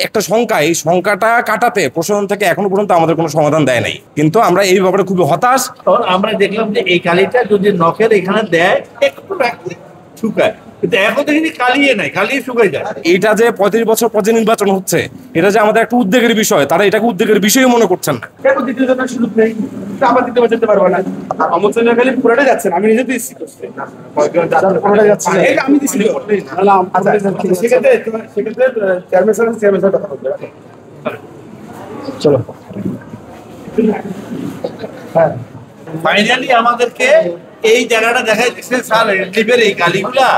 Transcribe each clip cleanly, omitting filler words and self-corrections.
একটা শঙ্কা, এই শঙ্কাটা কাটাতে প্রশাসন থেকে এখনো পর্যন্ত আমাদের কোনো সমাধান দেয় নাই, কিন্তু আমরা এই ব্যাপারে খুবই হতাশ। তখন আমরা দেখলাম যে এই কালিটা যদি নখের এখানে দেয় একটু রাখলে শুকায়, কিন্তু এখন দেখি কালিয়ে নাই, কালিয়ে শুকাই যায়। এটা যে 35 বছর পর যে নির্বাচন হচ্ছে, এটা যে আমাদের একটা উদ্বেগের বিষয়, তারা এটাকে উদ্বেগের বিষয় মনে করছেন না। দ্বিতীয় জনের সুযোগ নেই, আবার দ্বিতীয় বার যেতে পারবো না। আমন্ত্রণ খালি পুরোটাই যাচ্ছেন, আমি নিজে দিচ্ছি পুরোটাই যাচ্ছে, আমি দিচ্ছি। সেক্ষেত্রে চেয়ারম্যান স্যার কথা বলতে চলো। হ্যাঁ, ফাইনালি আমাদেরকে এই জায়গাটা দেখাই দিচ্ছে, স্যার রিলিফের এই গালিগুলা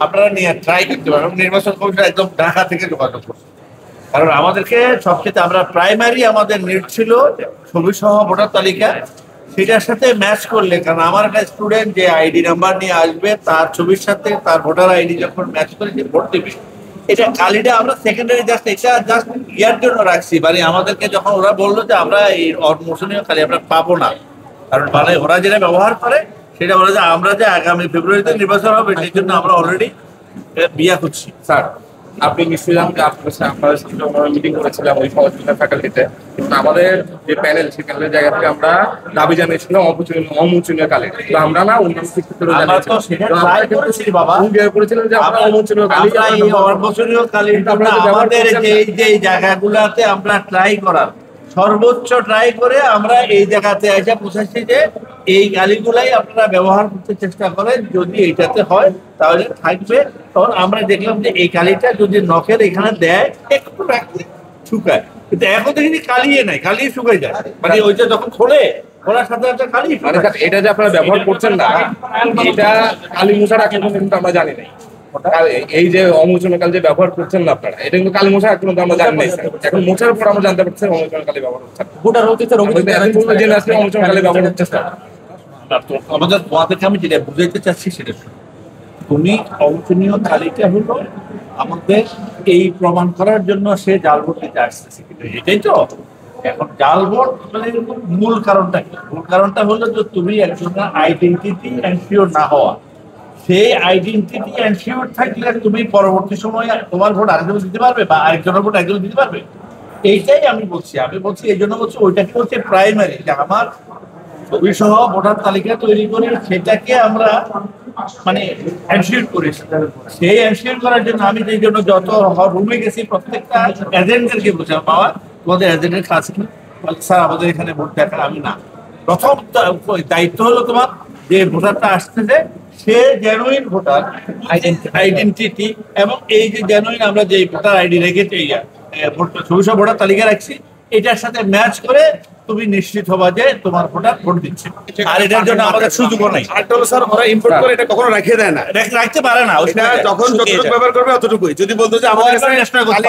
আপনারা নিয়ে ট্রাই করতে পারেন। নির্বাচন কমিশন একদম ঢাকা থেকে যোগাযোগ করছে, কারণ আমাদেরকে সবচেয়ে আমরা প্রাইমারি আমাদের নিড ছিল ছবি সহ ভোটার তালিকা, সেটার সাথে ম্যাচ করলে, কারণ আমার একটা স্টুডেন্ট যে আইডি নাম্বার নিয়ে আসবে তার ছবির সাথে তার ভোটার আইডি যখন ম্যাচ করে যে ভোট দেবে, এটা কালিটা আমরা সেকেন্ডারি জাস্ট এটা জাস্ট ইয়ার জন্য রাখছি। মানে আমাদেরকে যখন ওরা বললো যে আমরা এই অমোশনীয় কালি আমরা পাবো না, কারণ মানে ওরা যেটা ব্যবহার করে সেটা বলে যে আমরা যে আগামী ফেব্রুয়ারিতে নির্বাচন হবে সেই জন্য আমরা অলরেডি বিয়া করছি। স্যার, আপনি নিশ্চয়ই জানেন যে আপনাদের সাথে আমরা মিটিং করেছিলাম ওই সহযোগিতা ফ্যাকাল্টিতে, কিন্তু আমাদের যে প্যানেল, সেই প্যানেলের জায়গা থেকে আমরা দাবি জানিয়েছিলাম অমোচনীয় কালি। তো আমরা না অন্যান্য শিক্ষকদেরও জানিয়েছিলাম, বাবা করেছিলাম যে আমরা অমোচনীয় কালি, অমোচনীয় কালির আমাদের যে জায়গাগুলোতে আমরা ট্রাই করার সর্বোচ্চ ট্রাই করে আমরা এই জায়গাতে এসে পৌঁছাচ্ছি যে এই গালিগুলাই আপনারা ব্যবহার করতে চেষ্টা করেন, যদি এইটাতে হয় তাহলে থাকবে। তখন আমরা দেখলাম যে এই কালিটা যদি নখের এখানে দেয় একটু রাখলে শুকায়, কিন্তু এখন দেখি কালিয়ে নাই, কালিয়ে শুকাই যায়। মানে ওইটা যখন খোলার সাথে সাথে কালি, মানে এটা যে আপনারা ব্যবহার করছেন না, এটা কালি মোছার এখন কিন্তু আমরা জানি নাই। এই যে অমোচনকাল যে ব্যবহার করছেন না আপনারা, এটা কিন্তু কালি মোছা এখন আমরা জানি নাই। এখন মোছার পর আমরা জানতে পারছি অমোচনকালী ব্যবহার হচ্ছে, ভোটার হচ্ছে অমোচনকালী ব্যবহার হচ্ছে। আমাদের তোমাদেরকে আমি যেটা বুঝাইতে চাচ্ছি সেটা, তুমি অমোচনীয় কালিটা হলো আমাদের এই প্রমাণ করার জন্য সে জাল ভোট দিতে আসতেছে, এটাই তো। এখন জাল ভোট মানে মূল কারণটা কি? মূল কারণটা হলো যে তুমি একজনের আইডেন্টিটি এনশিওর না হওয়া। সেই আইডেন্টিটি এনশিওর থাকলে তুমি পরবর্তী সময়ে তোমার ভোট আরেকজন দিতে পারবে বা আরেকজনের ভোট একজন দিতে পারবে। এইটাই আমি বলছি এই জন্য বলছি ওইটাকে হচ্ছে প্রাইমারি, যে আমার ছবি সহ ভোটার তালিকা তৈরি করে সেটাকে আমরা মানে এনশিওর করেছি। সেই এনশিওর করার জন্য আমি যে জন্য যত রুমে গেছি প্রত্যেকটা এজেন্টদেরকে বলছিলাম, বাবা তোমাদের এজেন্টের কাজ কি? স্যার আমাদের এখানে ভোট দেখা। আমি না, প্রথম দায়িত্ব হলো তোমার যে ভোটারটা আসতেছে সে জেনুইন ভোটার আইডেন্টিটি, এবং এই যে জেনুইন আমরা যে ভোটার আইডি রেখেছি ছবি সহ ভোটার তালিকা রাখছি, এটার সাথে ম্যাচ করে তুমি নিশ্চিত হবা যে তোমার ভোটার ভোট দিচ্ছে। আর এটার জন্য আমাদের সুযোগও নাই। স্যার ওরা ইম্পোর্ট করে এটা কখনো রাখিয়ে দেয় না, রাখতে পারে না। ওইটা যখন যতটুকু ব্যবহার করবে অতটুকুই। যদি বলতো যে আমাদের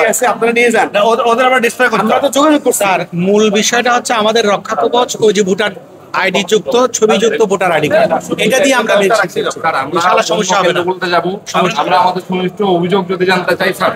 কাছে আপনারা নিয়ে যান, ওদের আবার ডিসপ্লে করতে আমরা তো যোগাযোগ করছি। স্যার মূল বিষয়টা হচ্ছে আমাদের রক্ষা কবচ ওই যে ভোটার আইডি যুক্ত ছবিযুক্ত ভোটার আইডি কার্ড, এটা দিয়ে আমরা সমস্যা হবে না। বলতে যাবো আমরা আমাদের সুনির্দিষ্ট অভিযোগ যদি জানতে চাই স্যার,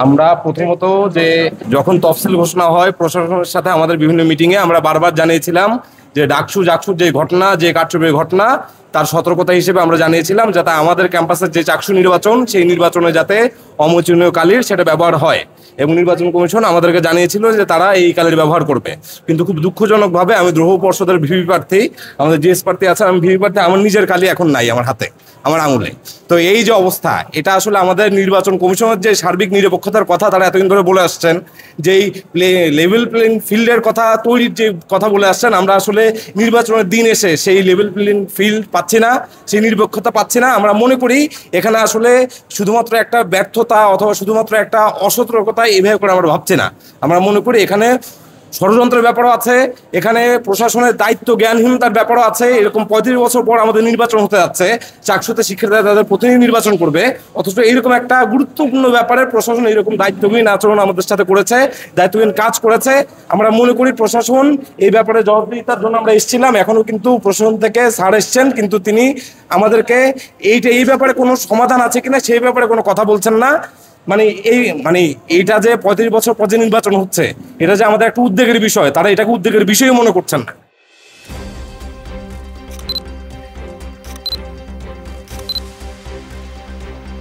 আমরা প্রথমত যে যখন তফসিল ঘোষণা হয় প্রশাসনের সাথে আমাদের বিভিন্ন মিটিংয়ে আমরা বারবার জানিয়েছিলাম যে জাকসুর যে ঘটনা, যে কারচুপির ঘটনা, তার সতর্কতা হিসেবে আমরা জানিয়েছিলাম যাতে আমাদের ক্যাম্পাসের যে চাকসু নির্বাচন, সেই নির্বাচনে যাতে অমোচনীয় কালির সেটা ব্যবহার হয়, এবং নির্বাচন কমিশন আমাদেরকে জানিয়েছিল যে তারা এই কালির ব্যবহার করবে। কিন্তু খুব দুঃখজনকভাবে আমি দ্রোহ পর্ষদের ভিভি প্রার্থী, আমাদের জিএস প্রার্থী আছে, আমি ভিভি প্রার্থী, আমার নিজের কালি এখন নাই আমার হাতে, আমার আঙুলে। তো এই যে অবস্থা, এটা আসলে আমাদের নির্বাচন কমিশনের যে সার্বিক নিরপেক্ষতার কথা তারা এতদিন ধরে বলে আসছেন, যেই লেভেল প্লেইং ফিল্ডের কথা তৈরির যে কথা বলে আসছেন, আমরা আসলে নির্বাচনের দিন এসে সেই লেভেল প্লেইং ফিল্ড পাচ্ছি না, সেই নিরপেক্ষতা পাচ্ছি না। আমরা মনে করি এখানে আসলে শুধুমাত্র একটা ব্যর্থতা অথবা শুধুমাত্র একটা অসতর্কতা এভাবে করে আমরা ভাবছি না। আমরা মনে করি এখানে ষড়যন্ত্রের ব্যাপারও আছে, এখানে প্রশাসনের দায়িত্ব জ্ঞানহীনতার ব্যাপারও আছে। এরকম 35 বছর পর আমাদের নির্বাচন হতে যাচ্ছে, চাকসুতে শিক্ষার্থীরা তাদের প্রতিনিধি নির্বাচন করবে, অথচ এইরকম একটা গুরুত্বপূর্ণ ব্যাপারে প্রশাসন এরকম দায়িত্বহীন আচরণ আমাদের সাথে করেছে, দায়িত্বহীন কাজ করেছে। আমরা মনে করি প্রশাসন এই ব্যাপারে জবাবদিহিতার জন্য আমরা এসেছিলাম, এখনও কিন্তু প্রশাসন থেকে স্যার এসছেন, কিন্তু তিনি আমাদেরকে এই ব্যাপারে কোনো সমাধান আছে কিনা সেই ব্যাপারে কোনো কথা বলছেন না। এইটা যে 35 বছর পর যে নির্বাচন হচ্ছে, এটা যে আমাদের একটা উদ্বেগের বিষয়, তারা এটাকে উদ্বেগের বিষয় মনে করছেন না।